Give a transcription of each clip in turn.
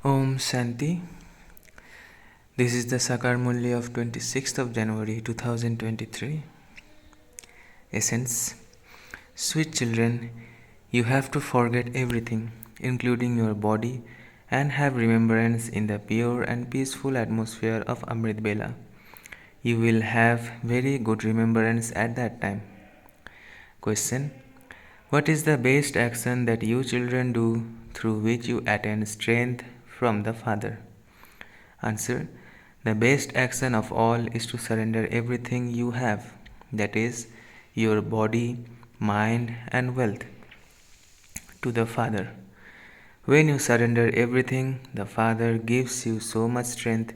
Om Shanti. This is the Sakar Murli of 26th of January 2023. Essence. Sweet children, you have to forget everything, including your body, and have remembrance in the pure and peaceful atmosphere of Amrit Bela. You will have very good remembrance at that time. Question. What is the best action that you children do through which you attain strength from the Father? Answer. The best action of all is to surrender everything you have, that is, your body, mind, and wealth, to the Father. When you surrender everything, the Father gives you so much strength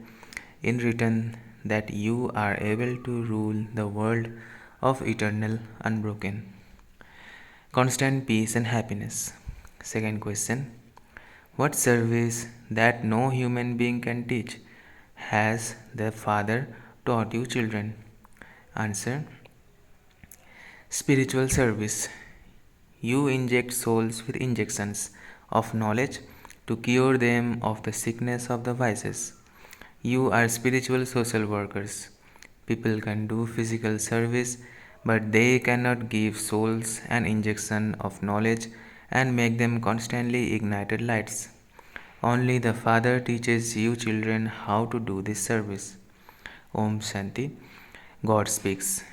in return that you are able to rule the world of eternal unbroken, constant peace and happiness. Second question. What service that no human being can teach has the Father taught you children? Answer. Spiritual service. You inject souls with injections of knowledge to cure them of the sickness of the vices. You are spiritual social workers. People can do physical service, but they cannot give souls an injection of knowledge and make them constantly ignited lights. Only the Father teaches you children how to do this service. Om Shanti. God speaks.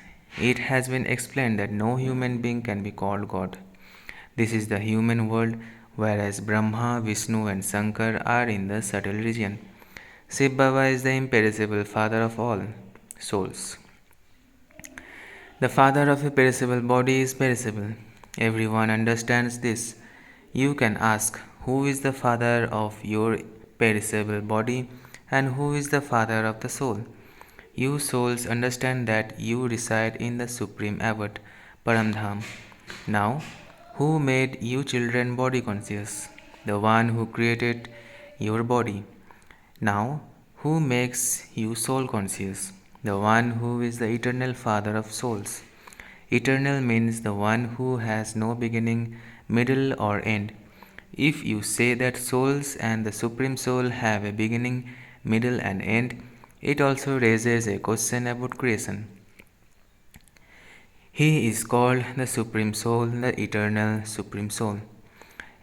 It has been explained that no human being can be called God. This is the human world, whereas Brahma, Vishnu, and Shankar are in the subtle region. Shiv Baba is the imperishable father of all souls. The father of a perishable body is perishable. Everyone understands this. You can ask, who is the father of your perishable body and who is the father of the soul? You souls understand that you reside in the supreme abode, Paramdham. Now, who made you children body conscious? The one who created your body. Now, who makes you soul conscious? The one who is the eternal Father of souls. Eternal means the one who has no beginning, middle, or end. If you say that souls and the Supreme Soul have a beginning, middle, and end, it also raises a question about creation. He is called the Supreme Soul, the Eternal Supreme Soul.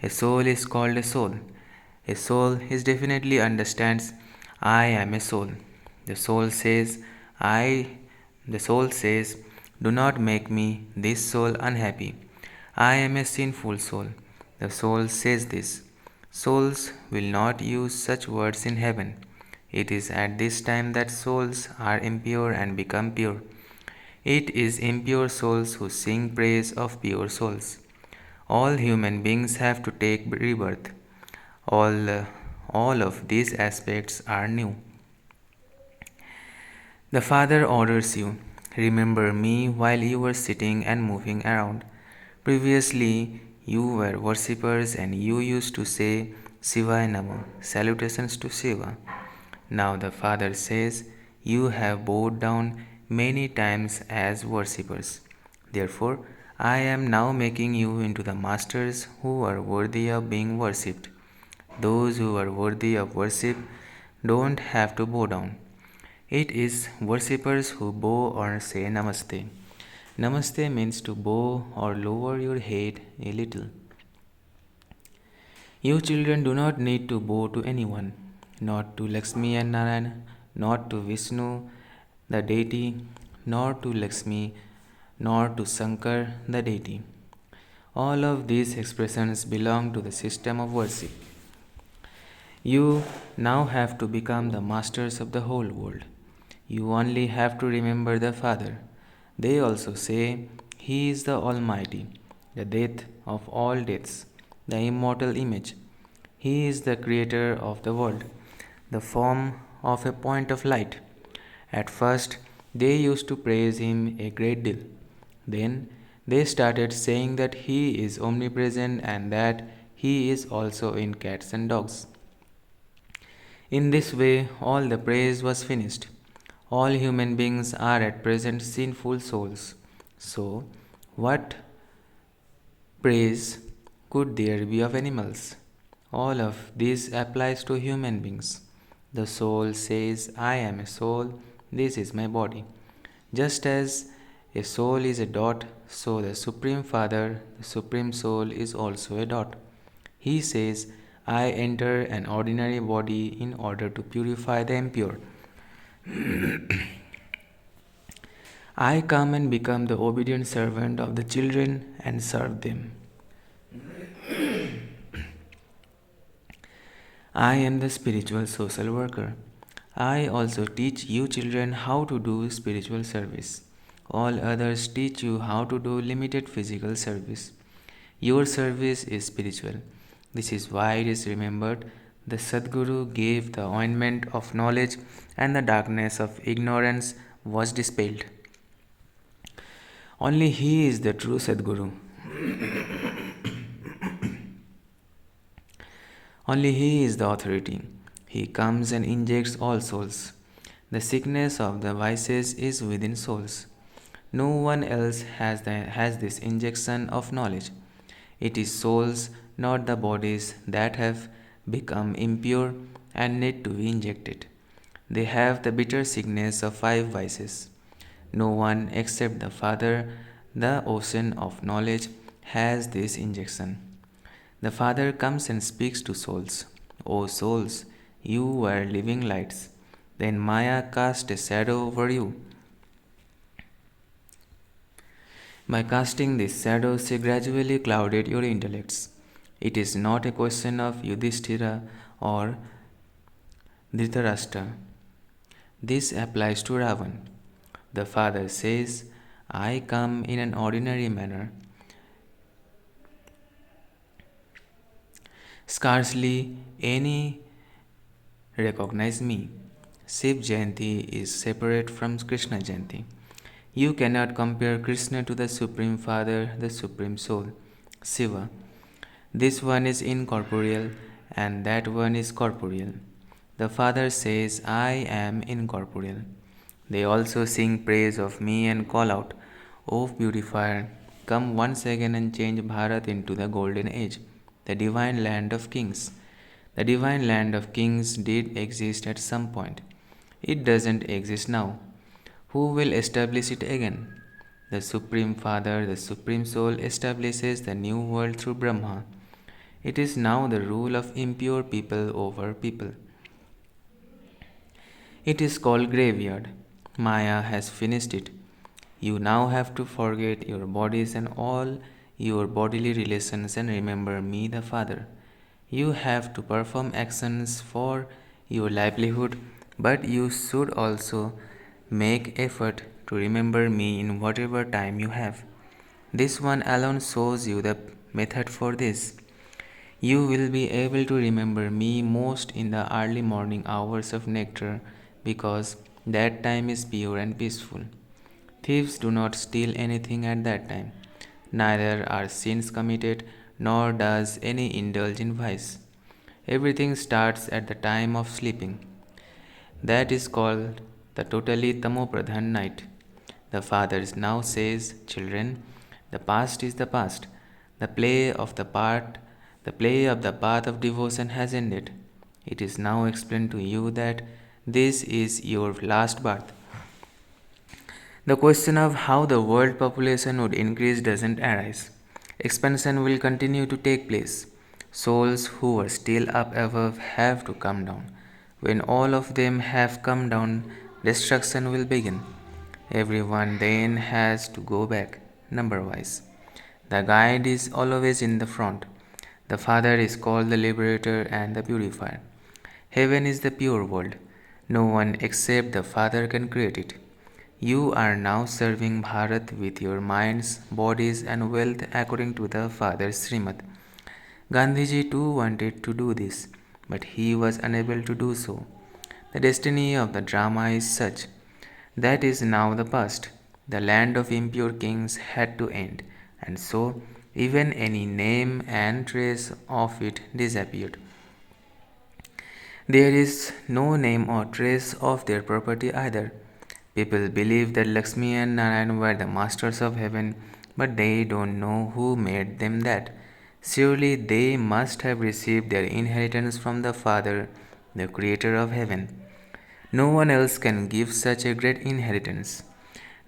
A soul is called a soul. A soul is definitely understands, I am a soul. The soul says, the soul says, do not make me, this soul, unhappy. I am a sinful soul. The soul says this. Souls will not use such words in heaven. It is at this time that souls are impure and become pure. It is impure souls who sing praise of pure souls. All human beings have to take rebirth. All of these aspects are new. The Father orders you, remember me while you were sitting and moving around. Previously, you were worshippers and you used to say Shivaya Namo, salutations to Shiva. Now the Father says, you have bowed down many times as worshippers. Therefore, I am now making you into the masters who are worthy of being worshipped. Those who are worthy of worship don't have to bow down. It is worshippers who bow or say Namaste. Namaste means to bow or lower your head a little. You children do not need to bow to anyone, not to Lakshmi and Narayana, not to Vishnu, the deity, nor to Lakshmi, nor to Shankar, the deity. All of these expressions belong to the system of worship. You now have to become the masters of the whole world. You only have to remember the Father. They also say, He is the Almighty, the death of all deaths, the immortal image. He is the creator of the world, the form of a point of light. At first, they used to praise Him a great deal. Then, they started saying that He is omnipresent and that He is also in cats and dogs. In this way, all the praise was finished. All human beings are at present sinful souls. So, what praise could there be of animals? All of this applies to human beings. The soul says, I am a soul, this is my body. Just as a soul is a dot, so the Supreme Father, the Supreme Soul, is also a dot. He says, I enter an ordinary body in order to purify the impure. I come and become the obedient servant of the children and serve them. I am the spiritual social worker. I also teach you children how to do spiritual service. All others teach you how to do limited physical service. Your service is spiritual. This is why it is remembered the Sadguru gave the ointment of knowledge and the darkness of ignorance was dispelled. Only He is the true Sadguru. Only He is the authority. He comes and injects all souls. The sickness of the vices is within souls. No one else has this injection of knowledge. It is souls, not the bodies, that have become impure and need to be injected. They have the bitter sickness of five vices. No one except the Father, the ocean of knowledge, has this injection. The Father comes and speaks to souls. O souls, you were living lights. Then Maya cast a shadow over you. By casting this shadow, she gradually clouded your intellects. It is not a question of Yudhishthira or Dhritarashtra. This applies to Ravan. The Father says, I come in an ordinary manner. Scarcely any recognize me. Shiv Jayanti is separate from Krishna Jayanti. You cannot compare Krishna to the Supreme Father, the Supreme Soul, Shiva. This one is incorporeal and that one is corporeal. The Father says, I am incorporeal. They also sing praise of me and call out, O purifier, come once again and change Bharat into the golden age, the divine land of kings. The divine land of kings did exist at some point. It doesn't exist now. Who will establish it again? The Supreme Father, the Supreme Soul, establishes the new world through Brahma. It is now the rule of impure people over people. It is called graveyard. Maya has finished it. You now have to forget your bodies and all your bodily relations and remember me, the Father. You have to perform actions for your livelihood, but you should also make effort to remember me in whatever time you have. This one alone shows you the method for this. You will be able to remember me most in the early morning hours of nectar because that time is pure and peaceful. Thieves do not steal anything at that time. Neither are sins committed, nor does any indulge in vice. Everything starts at the time of sleeping. That is called the totally tamopradhan night. The Father now says, children, the past is the past. The play of the part, the play of the path of devotion has ended. It is now explained to you that this is your last birth. The question of how the world population would increase doesn't arise. Expansion will continue to take place. Souls who are still up above have to come down. When all of them have come down, destruction will begin. Everyone then has to go back, number wise. The guide is always in the front. The Father is called the Liberator and the Purifier. Heaven is the pure world. No one except the Father can create it. You are now serving Bharat with your minds, bodies, and wealth according to the Father's Srimad. Gandhiji too wanted to do this, but he was unable to do so. The destiny of the drama is such. That is now the past. The land of impure kings had to end, and so even any name and trace of it disappeared. There is no name or trace of their property either. People believe that Lakshmi and Narayan were the masters of heaven, but they don't know who made them that. Surely they must have received their inheritance from the Father, the Creator of heaven. No one else can give such a great inheritance.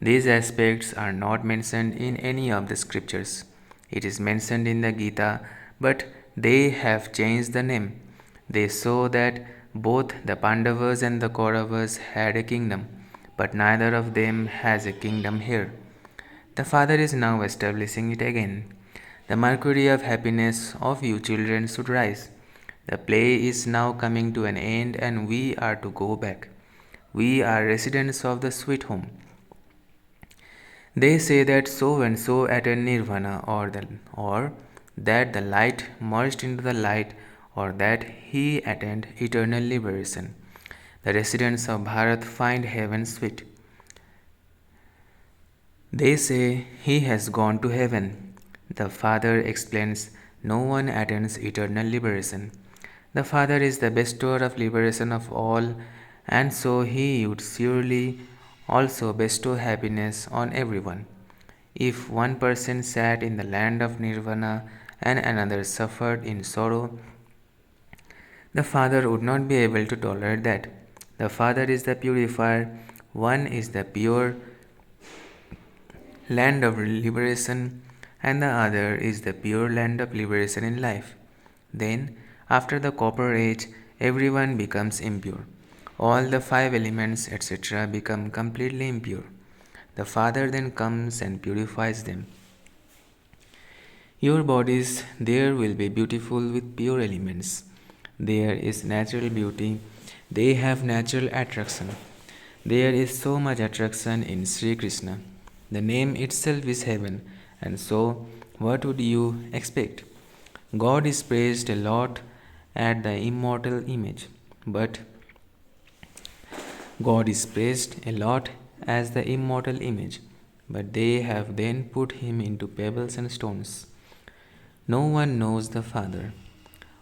These aspects are not mentioned in any of the scriptures. It is mentioned in the Gita, but they have changed the name. They saw that both the Pandavas and the Kauravas had a kingdom, but neither of them has a kingdom here. The Father is now establishing it again. The mercury of happiness of you children should rise. The play is now coming to an end and we are to go back. We are residents of the sweet home. They say that so and so attained nirvana or that the light merged into the light or that he attained eternal liberation. The residents of Bharat find heaven sweet. They say he has gone to heaven. The Father explains no one attains eternal liberation. The Father is the bestower of liberation of all, and so he would surely also bestow happiness on everyone. If one person sat in the land of nirvana and another suffered in sorrow, the Father would not be able to tolerate that. The Father is the purifier, one is the pure land of liberation, and the other is the pure land of liberation in life. Then, after the copper age, everyone becomes impure. All the five elements, etc., become completely impure. The Father then comes and purifies them. Your bodies there will be beautiful with pure elements. There is natural beauty. They have natural attraction. There is so much attraction in Sri Krishna. The name itself is heaven, and so what would you expect? God is praised a lot at the immortal image, but God is praised a lot as the immortal image, but they have then put him into pebbles and stones. No one knows the Father.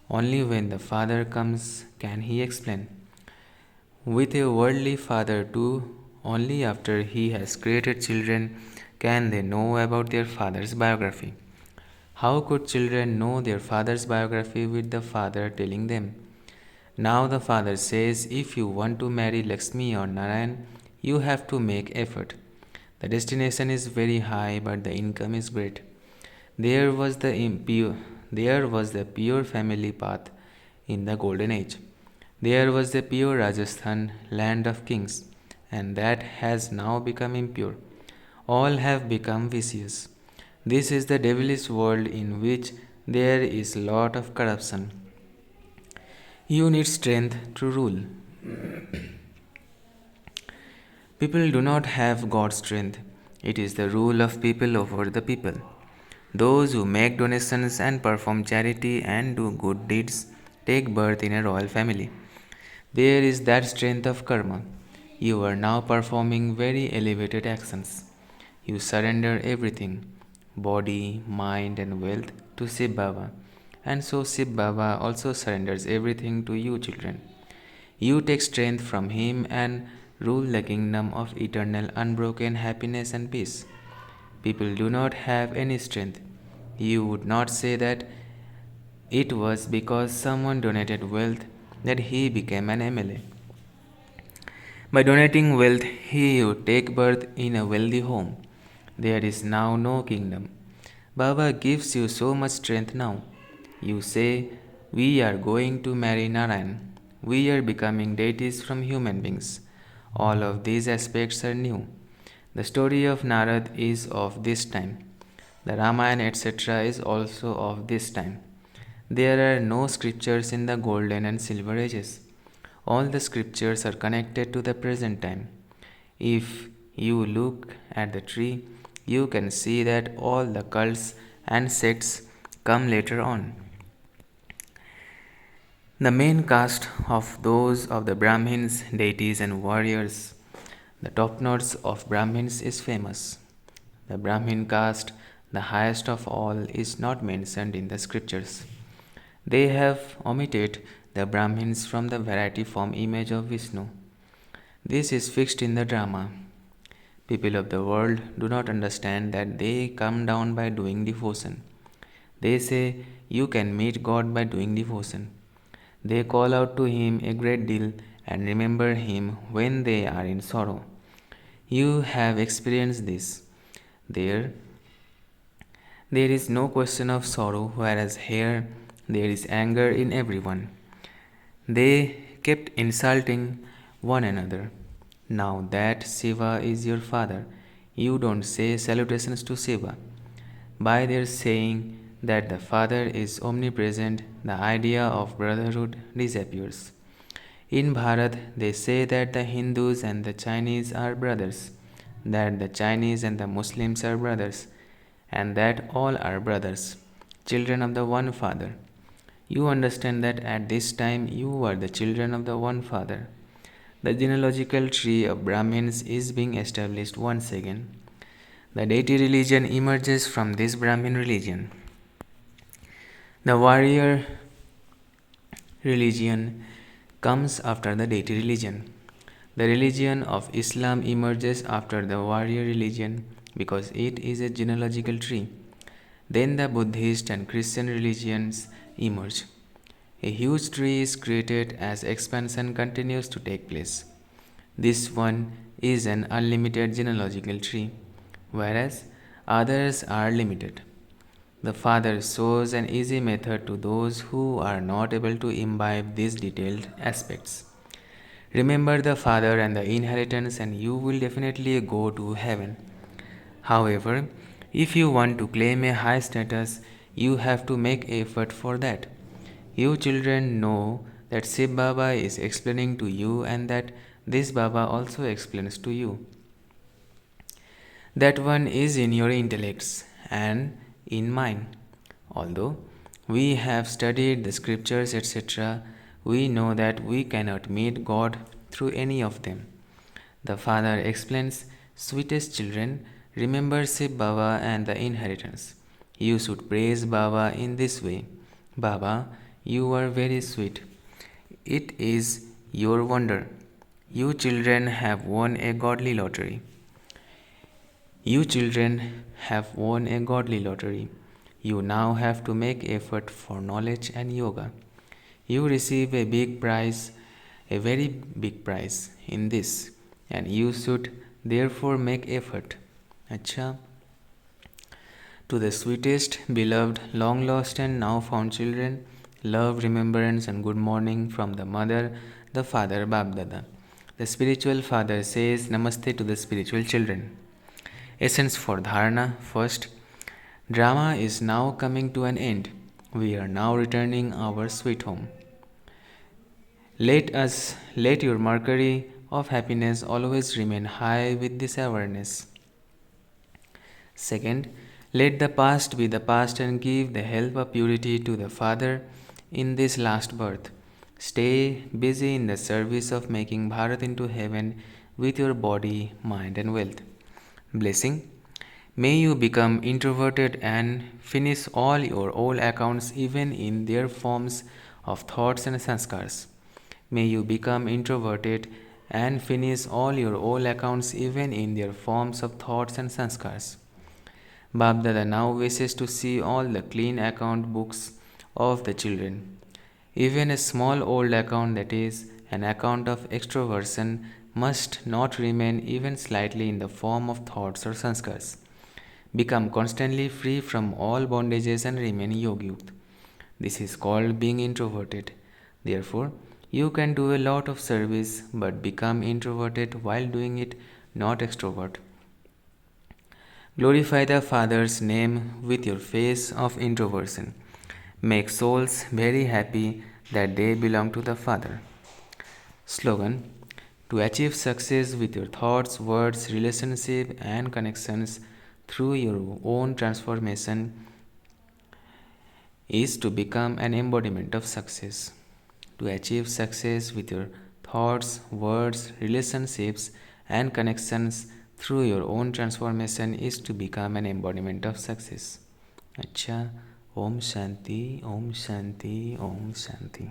Only when the Father comes can he explain. With a worldly father, too, only after he has created children can they know about their father's biography. How could children know their father's biography with the father telling them? Now the father says, if you want to marry Lakshmi or Narayan, you have to make effort. The destination is very high, but the income is great. There was the pure family path in the golden age. There was the pure Rajasthan, land of kings, and that has now become impure. All have become vicious. This is the devilish world in which there is lot of corruption. You need strength to rule. People do not have God's strength. It is the rule of people over the people. Those who make donations and perform charity and do good deeds take birth in a royal family. There is that strength of karma. You are now performing very elevated actions. You surrender everything, body, mind, and wealth, to Shiv Baba. And so Shiv Baba also surrenders everything to you, children. You take strength from him and rule the kingdom of eternal unbroken happiness and peace. People do not have any strength. You would not say that it was because someone donated wealth that he became an MLA. By donating wealth, he would take birth in a wealthy home. There is now no kingdom. Baba gives you so much strength now. You say, we are going to marry Narayan. We are becoming deities from human beings. All of these aspects are new. The story of Narad is of this time. The Ramayana, etc., is also of this time. There are no scriptures in the golden and silver ages. All the scriptures are connected to the present time. If you look at the tree, you can see that all the cults and sects come later on. The main caste of those of the Brahmins, deities, and warriors, the top notes of Brahmins is famous. The Brahmin caste, the highest of all, is not mentioned in the scriptures. They have omitted the Brahmins from the variety form image of Vishnu. This is fixed in the drama. People of the world do not understand that they come down by doing devotion. They say you can meet God by doing devotion. They call out to Him a great deal and remember Him when they are in sorrow. You have experienced this. There, there is no question of sorrow, whereas here there is anger in everyone. They kept insulting one another. Now that Shiva is your father, you don't say salutations to Shiva. By their saying that the Father is omnipresent, the idea of brotherhood disappears. In Bharat, they say that the Hindus and the Chinese are brothers, that the Chinese and the Muslims are brothers, and that all are brothers, children of the one Father. You understand that at this time you are the children of the one Father. The genealogical tree of Brahmins is being established once again. The deity religion emerges from this Brahmin religion. The warrior religion comes after the deity religion. The religion of Islam emerges after the warrior religion because it is a genealogical tree. Then the Buddhist and Christian religions emerge. A huge tree is created as expansion continues to take place. This one is an unlimited genealogical tree, whereas others are limited. The Father shows an easy method to those who are not able to imbibe these detailed aspects. Remember the Father and the inheritance, and you will definitely go to heaven. However, if you want to claim a high status, you have to make effort for that. You children know that Shiv Baba is explaining to you and that this Baba also explains to you. That one is in your intellects and in mine. Although we have studied the scriptures, etc., we know that we cannot meet God through any of them. The Father explains, sweetest children, remember Shiv Baba and the inheritance. You should praise Baba in this way. Baba, you are very sweet. It is your wonder. You children have won a godly lottery. You children have won a godly lottery. You now have to make effort for knowledge and yoga. You receive a big prize, a very big prize in this, and you should therefore make effort. Acha. To the sweetest, beloved, long lost, and now found children, love, remembrance, and good morning from the mother, the father, Babdada. The spiritual father says Namaste to the spiritual children. Essence for Dharana. First, drama is now coming to an end. We are now returning our sweet home. Let your mercury of happiness always remain high with this awareness. Second, let the past be the past and give the help of purity to the Father in this last birth. Stay busy in the service of making Bharat into heaven with your body, mind, and wealth. Blessing. May you become introverted and finish all your old accounts even in their forms of thoughts and sanskars. May you become introverted and finish all your old accounts even in their forms of thoughts and sanskars. Babdada now wishes to see all the clean account books of the children. Even a small old account, that is, an account of extroversion, must not remain even slightly in the form of thoughts or sanskars. Become constantly free from all bondages and remain yogyut. This is called being introverted. Therefore, you can do a lot of service but become introverted while doing it, not extrovert. Glorify the Father's name with your face of introversion. Make souls very happy that they belong to the Father. Slogan. To achieve success with your thoughts, words, relationship and connections through your own transformation is to become an embodiment of success. To achieve success with your thoughts, words, relationships and connections through your own transformation is to become an embodiment of success. Acha. Om Shanti, Om Shanti, Om Shanti.